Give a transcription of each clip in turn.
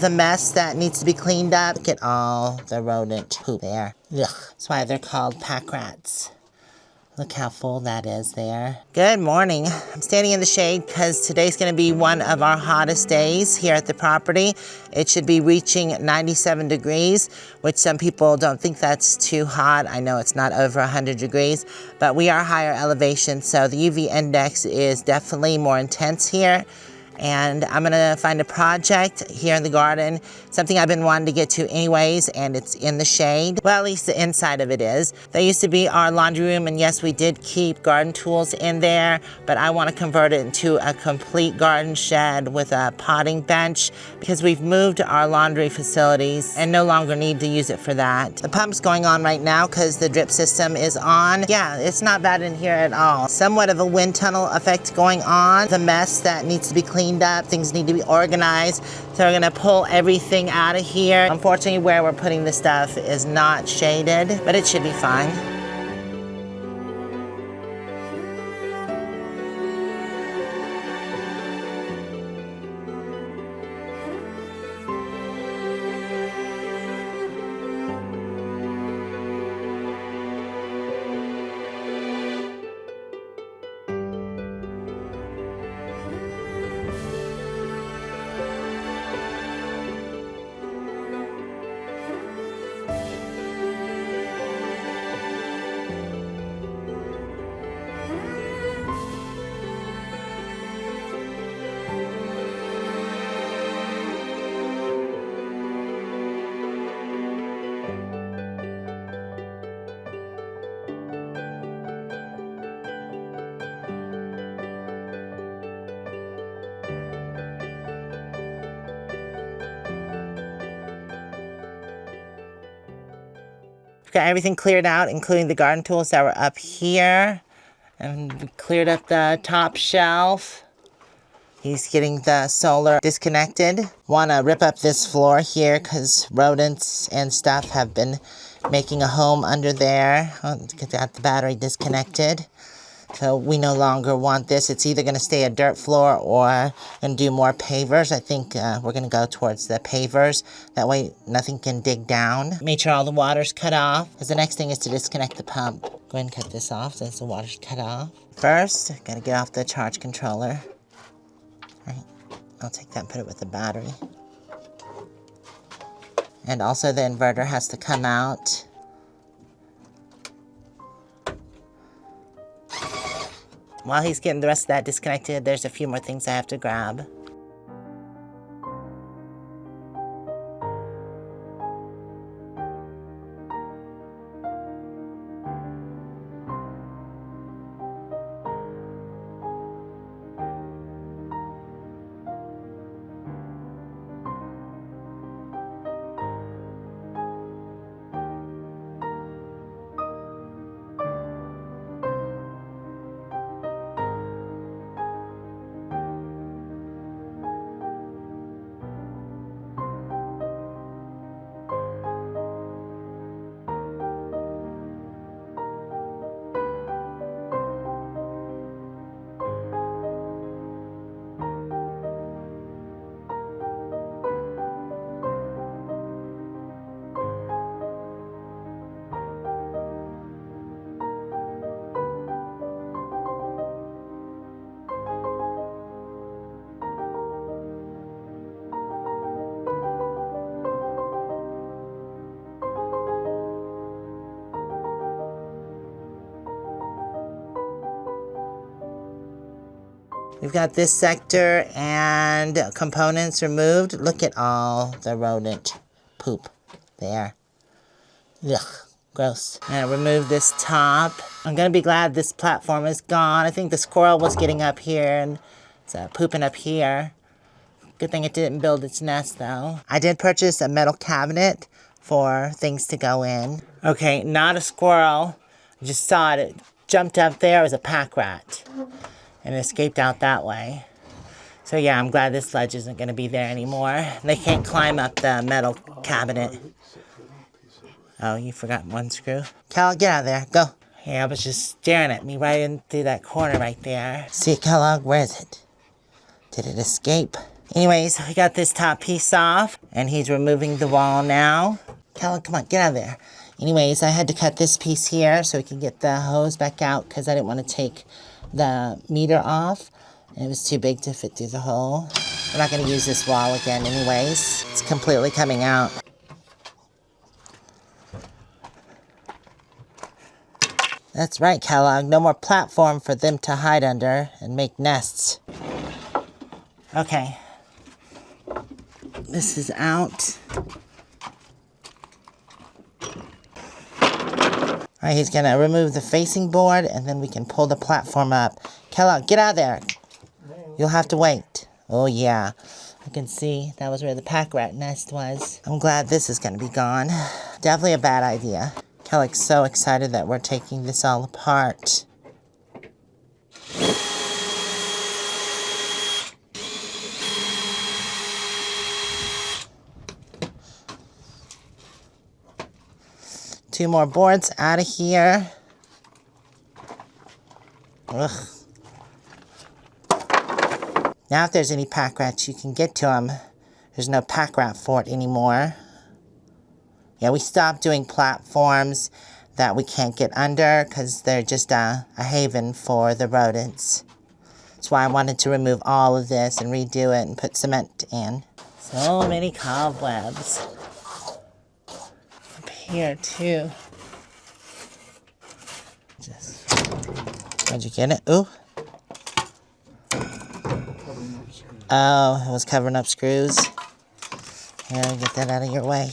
The mess that needs to be cleaned up. Look at all the rodent poop there. Ugh. That's why they're called pack rats. Look how full that is there. Good morning. I'm standing in the shade because today's going to be one of our hottest days here at the property. It should be reaching 97 degrees, which some people don't think that's too hot. I know it's not over 100 degrees, but we are higher elevation, so the UV index is definitely more intense here. And I'm gonna find a project here in the garden, something I've been wanting to get to anyways, and it's in the shade. Well, at least the inside of it is. That used to be our laundry room, and yes, we did keep garden tools in there, but I wanna convert it into a complete garden shed with a potting bench because we've moved our laundry facilities and no longer need to use it for that. The pump's going on right now because the drip system is on. Yeah, it's not bad in here at all. Somewhat of a wind tunnel effect going on. The mess that needs to be cleaned up, things need to be organized. So we're gonna pull everything out of here. Unfortunately, where we're putting the stuff is not shaded, but it should be fine. We've got everything cleared out, including the garden tools that were up here. And we cleared up the top shelf. He's getting the solar disconnected. Want to rip up this floor here because rodents and stuff have been making a home under there. Got the battery disconnected. So we no longer want this. It's either going to stay a dirt floor or going to do more pavers. I think we're going to go towards the pavers. That way nothing can dig down. Make sure all the water's cut off. Because the next thing is to disconnect the pump. Go ahead and cut this off since the water's cut off. First, got to get off the charge controller. All right, I'll take that and put it with the battery. And also the inverter has to come out. While he's getting the rest of that disconnected, there's a few more things I have to grab. We've got this sector and components removed. Look at all the rodent poop there. Ugh, gross. I'm gonna remove this top. I'm gonna be glad this platform is gone. I think the squirrel was getting up here and it's pooping up here. Good thing it didn't build its nest though. I did purchase a metal cabinet for things to go in. Okay, not a squirrel. I just saw it. It jumped up there. It was a pack rat. And escaped out that way. So yeah, I'm glad this ledge isn't going to be there anymore. They can't climb up the metal cabinet. Oh, you forgot one screw? Cal, get out of there. Go. Yeah, I was just staring at me right in through that corner right there. See, Kellogg, where is it? Did it escape? Anyways, we got this top piece off, and he's removing the wall now. Callum, come on, get out of there. Anyways, I had to cut this piece here so we can get the hose back out because I didn't want to take the meter off. And it was too big to fit through the hole. We're not going to use this wall again anyways. It's completely coming out. That's right, Kellogg. No more platform for them to hide under and make nests. Okay. This is out. Alright, he's going to remove the facing board and then we can pull the platform up. Kellogg, get out of there. You'll have to wait. Oh, yeah. I can see that was where the pack rat nest was. I'm glad this is going to be gone. Definitely a bad idea. Kellogg's so excited that we're taking this all apart. Two more boards out of here. Ugh. Now if there's any pack rats, you can get to them. There's no pack rat fort anymore. Yeah, we stopped doing platforms that we can't get under because they're just a haven for the rodents. That's why I wanted to remove all of this and redo it and put cement in. So many cobwebs. Up here too. How'd you get it? Ooh. Oh, it was covering up screws. Here, get that out of your way.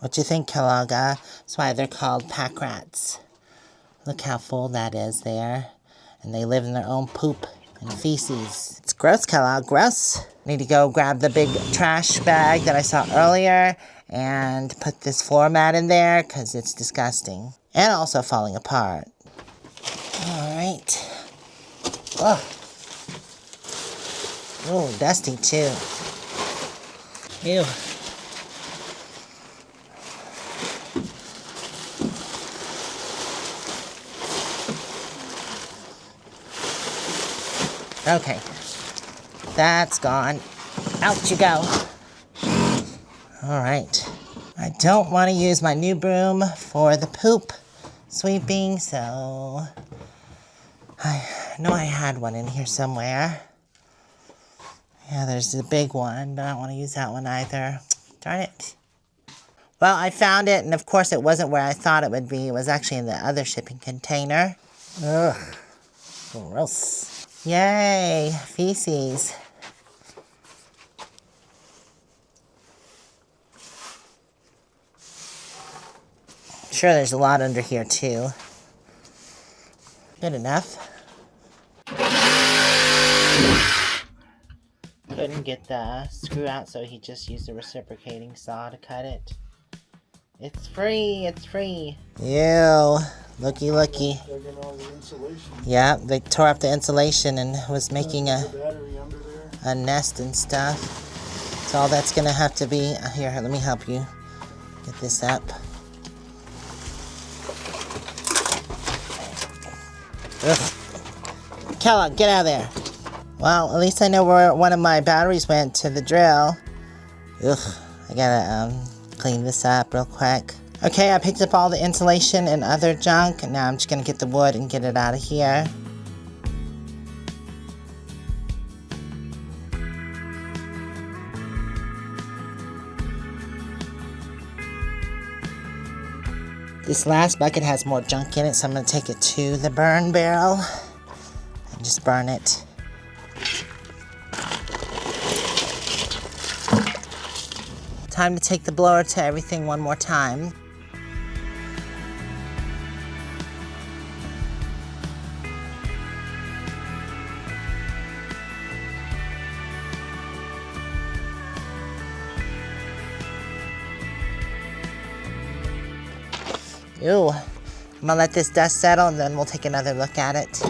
What you think, Kellogg? That's why they're called pack rats. Look how full that is there. And they live in their own poop and feces. It's gross, Kellogg, gross. Need to go grab the big trash bag that I saw earlier and put this floor mat in there because it's disgusting. And also falling apart. Alright. Oh. Oh, dusty too. Ew. Okay, that's gone. Out you go. All right. I don't want to use my new broom for the poop sweeping, so I know I had one in here somewhere. Yeah, there's the big one, but I don't want to use that one either. Darn it. Well, I found it, and of course it wasn't where I thought it would be. It was actually in the other shipping container. Ugh, gross. Yay, feces. Sure, there's a lot under here too. Good enough. Couldn't get the screw out, so he just used a reciprocating saw to cut it. It's free, it's free. Ew, looky, looky. Yeah, they tore up the insulation and was making a nest and stuff. So all that's gonna have to be, here, let me help you get this up. Ugh. Kellogg, get out of there. Well, at least I know where one of my batteries went to the drill. Ugh, I gotta clean this up real quick. Okay, I picked up all the insulation and other junk, and now I'm just gonna get the wood and get it out of here. This last bucket has more junk in it, so I'm gonna take it to the burn barrel and just burn it. Time to take the blower to everything one more time. Ew. I'm gonna let this dust settle and then we'll take another look at it.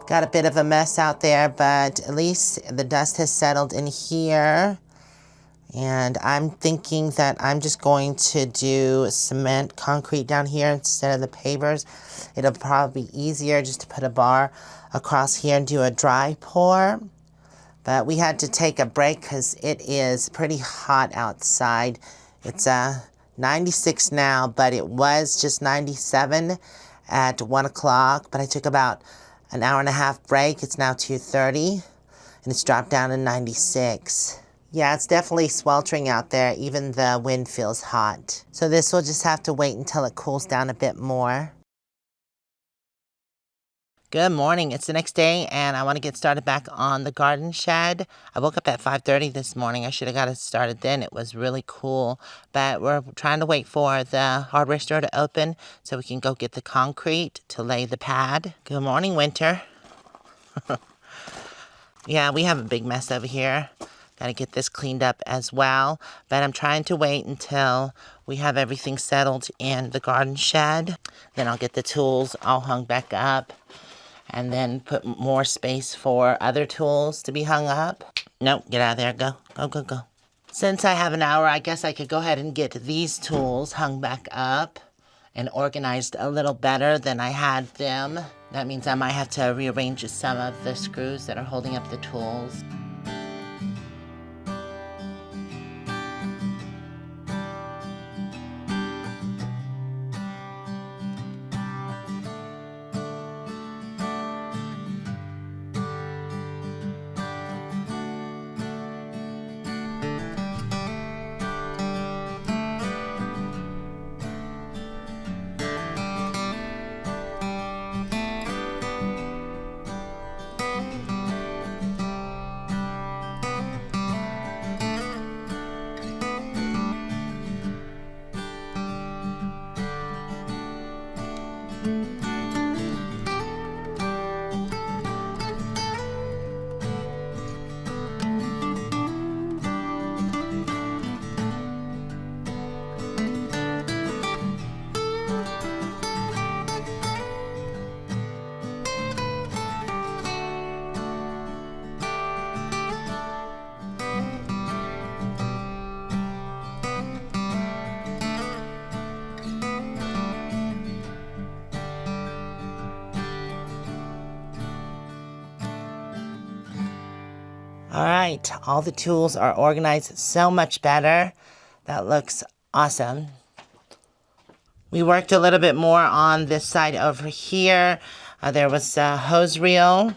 Got a bit of a mess out there, but at least the dust has settled in here. And I'm thinking that I'm just going to do cement concrete down here instead of the pavers. It'll probably be easier just to put a bar across here and do a dry pour. But we had to take a break because it is pretty hot outside. It's 96 now, but it was just 97 at 1 o'clock. But I took about an hour and a half break. It's now 2:30 and it's dropped down to 96. Yeah, it's definitely sweltering out there. Even the wind feels hot. So this will just have to wait until it cools down a bit more. Good morning. It's the next day and I want to get started back on the garden shed. I woke up at 5:30 this morning. I should have got it started then. It was really cool. But we're trying to wait for the hardware store to open so we can go get the concrete to lay the pad. Good morning, Winter. Yeah, we have a big mess over here. Got to get this cleaned up as well. But I'm trying to wait until we have everything settled in the garden shed. Then I'll get the tools all hung back up. And then put more space for other tools to be hung up. Nope, get out of there. Go, go, go, go. Since I have an hour, I guess I could go ahead and get these tools hung back up and organized a little better than I had them. That means I might have to rearrange some of the screws that are holding up the tools. All right, all the tools are organized so much better. That looks awesome. We worked a little bit more on this side over here. There was a hose reel,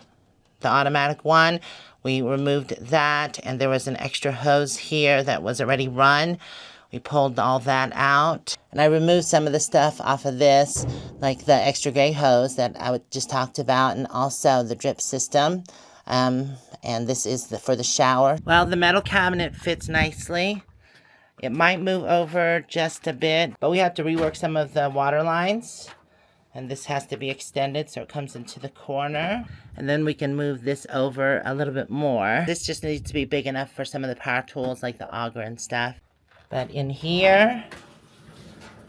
the automatic one. We removed that, and there was an extra hose here that was already run. We pulled all that out. And I removed some of the stuff off of this, like the extra gray hose that I just talked about, and also the drip system. And this is for the shower. Well, the metal cabinet fits nicely. It might move over just a bit, but we have to rework some of the water lines. And this has to be extended so it comes into the corner. And then we can move this over a little bit more. This just needs to be big enough for some of the power tools like the auger and stuff. But in here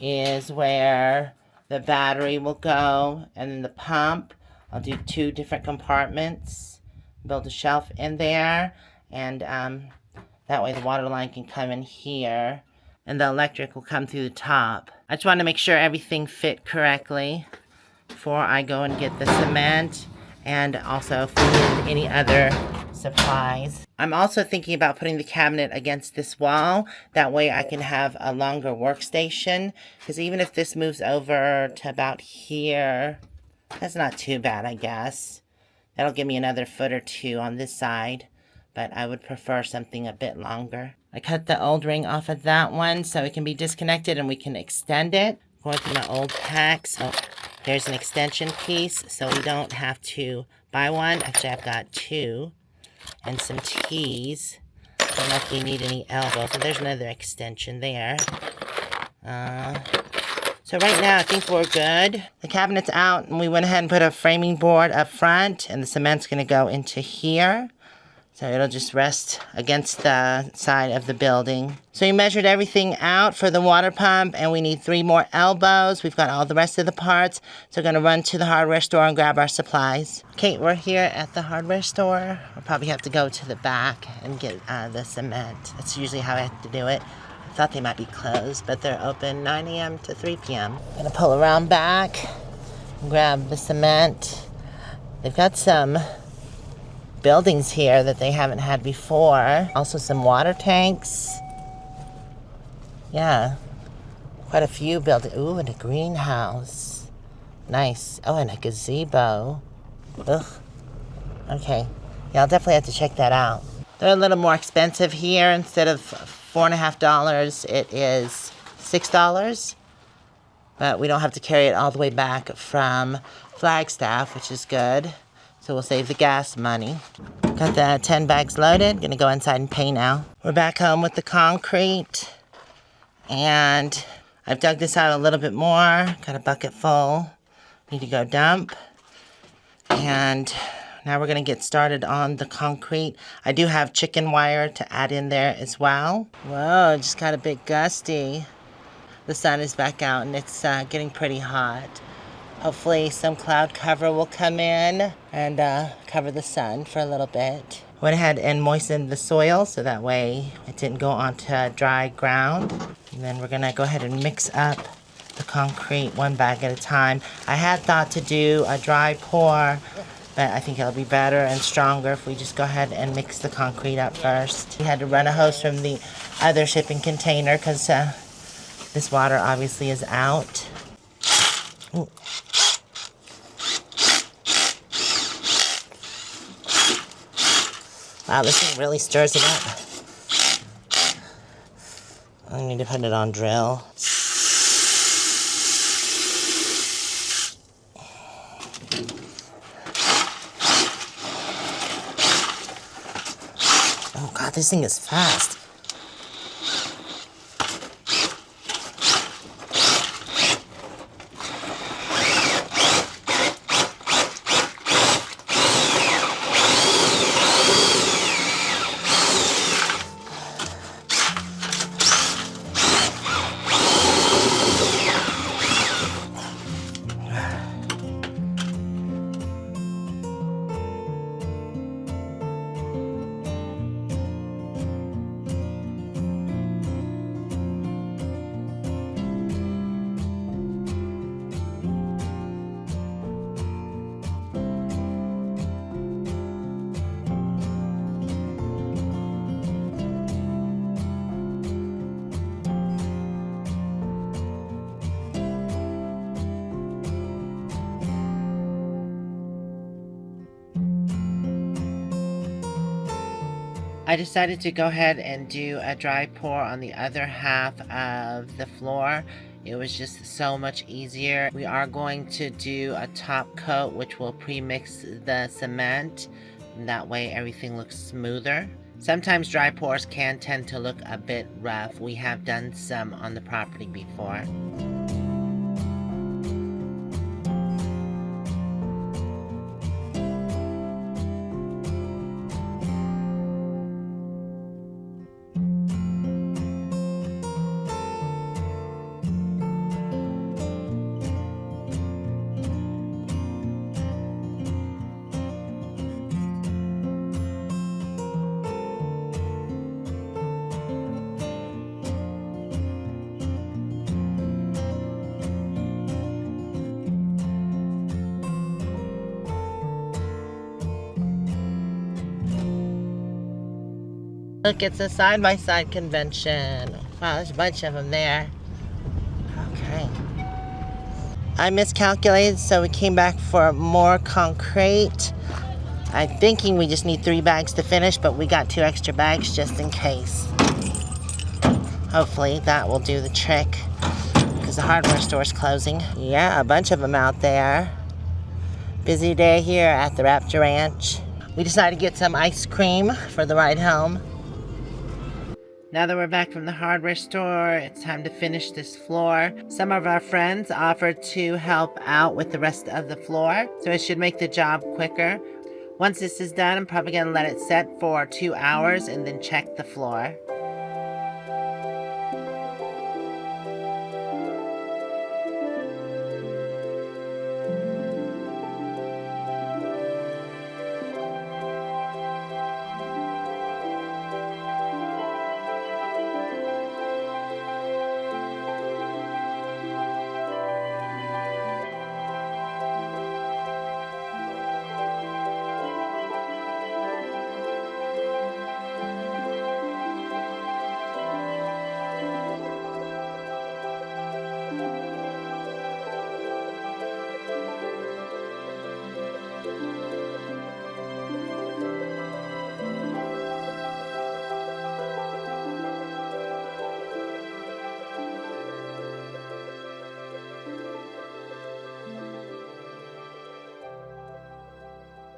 is where the battery will go, and then the pump. I'll do 2 different compartments. Build a shelf in there, and that way the water line can come in here and the electric will come through the top. I just want to make sure everything fit correctly before I go and get the cement, and also if we need any other supplies. I'm also thinking about putting the cabinet against this wall. That way I can have a longer workstation, because even if this moves over to about here, that's not too bad, I guess. That'll give me another foot or 2 on this side, but I would prefer something a bit longer. I cut the old ring off of that one so it can be disconnected and we can extend it. Going through my old packs. Oh, there's an extension piece, so we don't have to buy one. Actually, I've got 2 and some T's. I don't know if we need any elbows. So there's another extension there. So right now, I think we're good. The cabinet's out, and we went ahead and put a framing board up front, and the cement's going to go into here. So it'll just rest against the side of the building. So we measured everything out for the water pump, and we need 3 more elbows. We've got all the rest of the parts. So we're gonna run to the hardware store and grab our supplies. Okay, we're here at the hardware store. We'll probably have to go to the back and get the cement. That's usually how I have to do it. I thought they might be closed, but they're open 9 a.m. to 3 p.m. Gonna pull around back and grab the cement. They've got some buildings here that they haven't had before. Also some water tanks. Yeah, quite a few buildings. Ooh, and a greenhouse. Nice. Oh, and a gazebo. Ugh. Okay. Yeah, I'll definitely have to check that out. They're a little more expensive here. Instead of $4.50, it is $6. But we don't have to carry it all the way back from Flagstaff, which is good. So we'll save the gas money. Got the 10 bags loaded. Gonna go inside and pay now. We're back home with the concrete. And I've dug this out a little bit more. Got a bucket full. Need to go dump. And now we're gonna get started on the concrete. I do have chicken wire to add in there as well. Whoa, it just got a bit gusty. The sun is back out and it's getting pretty hot. Hopefully some cloud cover will come in and cover the sun for a little bit. Went ahead and moistened the soil so that way it didn't go onto dry ground. And then we're gonna go ahead and mix up the concrete 1 bag at a time. I had thought to do a dry pour, but I think it'll be better and stronger if we just go ahead and mix the concrete up first. We had to run a hose from the other shipping container because this water obviously is out. Ooh. Wow, this thing really stirs it up. I need to put it on drill. Oh God, this thing is fast. I decided to go ahead and do a dry pour on the other half of the floor. It was just so much easier. We are going to do a top coat, which will pre-mix the cement. And that way everything looks smoother. Sometimes dry pours can tend to look a bit rough. We have done some on the property before. Look, it's a side-by-side convention. Wow, there's a bunch of them there. Okay. I miscalculated, so we came back for more concrete. I'm thinking we just need 3 bags to finish, but we got 2 extra bags just in case. Hopefully that will do the trick, because the hardware store's closing. Yeah, a bunch of them out there. Busy day here at the Raptor Ranch. We decided to get some ice cream for the ride home. Now that we're back from the hardware store, it's time to finish this floor. Some of our friends offered to help out with the rest of the floor, so it should make the job quicker. Once this is done, I'm probably going to let it set for 2 hours and then check the floor.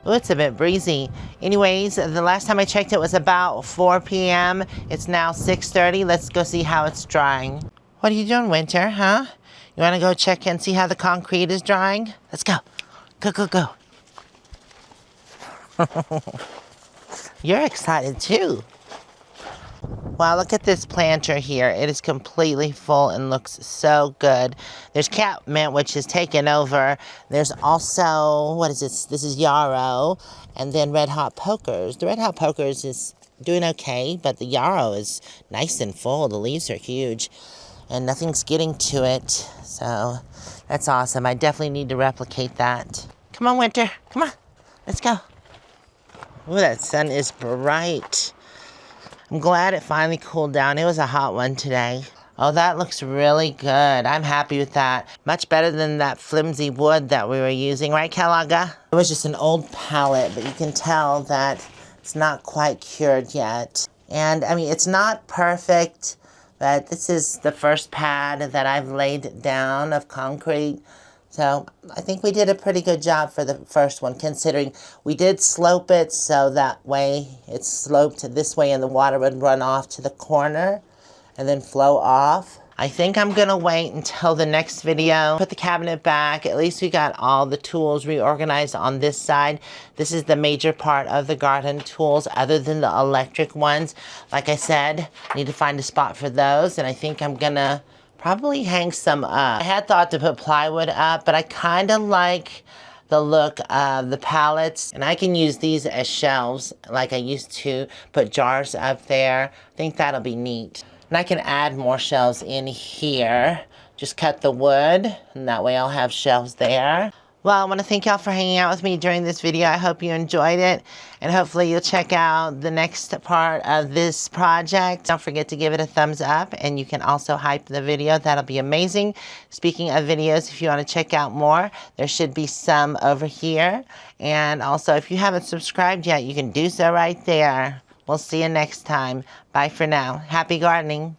Oh, it's a bit breezy. Anyways, the last time I checked it was about 4 p.m. It's now 6:30. Let's go see how it's drying. What are you doing, Winter, huh? You want to go check and see how the concrete is drying? Let's go. Go, go, go. You're excited too. Wow, look at this planter here. It is completely full and looks so good. There's catmint, which is taken over. There's also, what is this? This is yarrow, and then red hot pokers. The red hot pokers is doing okay, but the yarrow is nice and full. The leaves are huge, and nothing's getting to it. So that's awesome. I definitely need to replicate that. Come on, Winter. Come on. Let's go. Ooh, that sun is bright. I'm glad it finally cooled down. It was a hot one today. Oh, that looks really good. I'm happy with that. Much better than that flimsy wood that we were using, right, Calaga? It was just an old pallet, but you can tell that it's not quite cured yet. And, I mean, it's not perfect, but this is the first pad that I've laid down of concrete. So I think we did a pretty good job for the first one, considering we did slope it so that way it's sloped this way and the water would run off to the corner and then flow off. I think I'm gonna wait until the next video, put the cabinet back. At least we got all the tools reorganized on this side. This is the major part of the garden tools other than the electric ones. Like I said, I need to find a spot for those, and I think I'm gonna probably hang some up. I had thought to put plywood up, but I kind of like the look of the pallets. And I can use these as shelves like I used to put jars up there. I think that'll be neat. And I can add more shelves in here. Just cut the wood, and that way I'll have shelves there. Well, I want to thank y'all for hanging out with me during this video. I hope you enjoyed it, and hopefully you'll check out the next part of this project. Don't forget to give it a thumbs up, and you can also hype the video. That'll be amazing. Speaking of videos, if you want to check out more, there should be some over here. And also, if you haven't subscribed yet, you can do so right there. We'll see you next time. Bye for now. Happy gardening.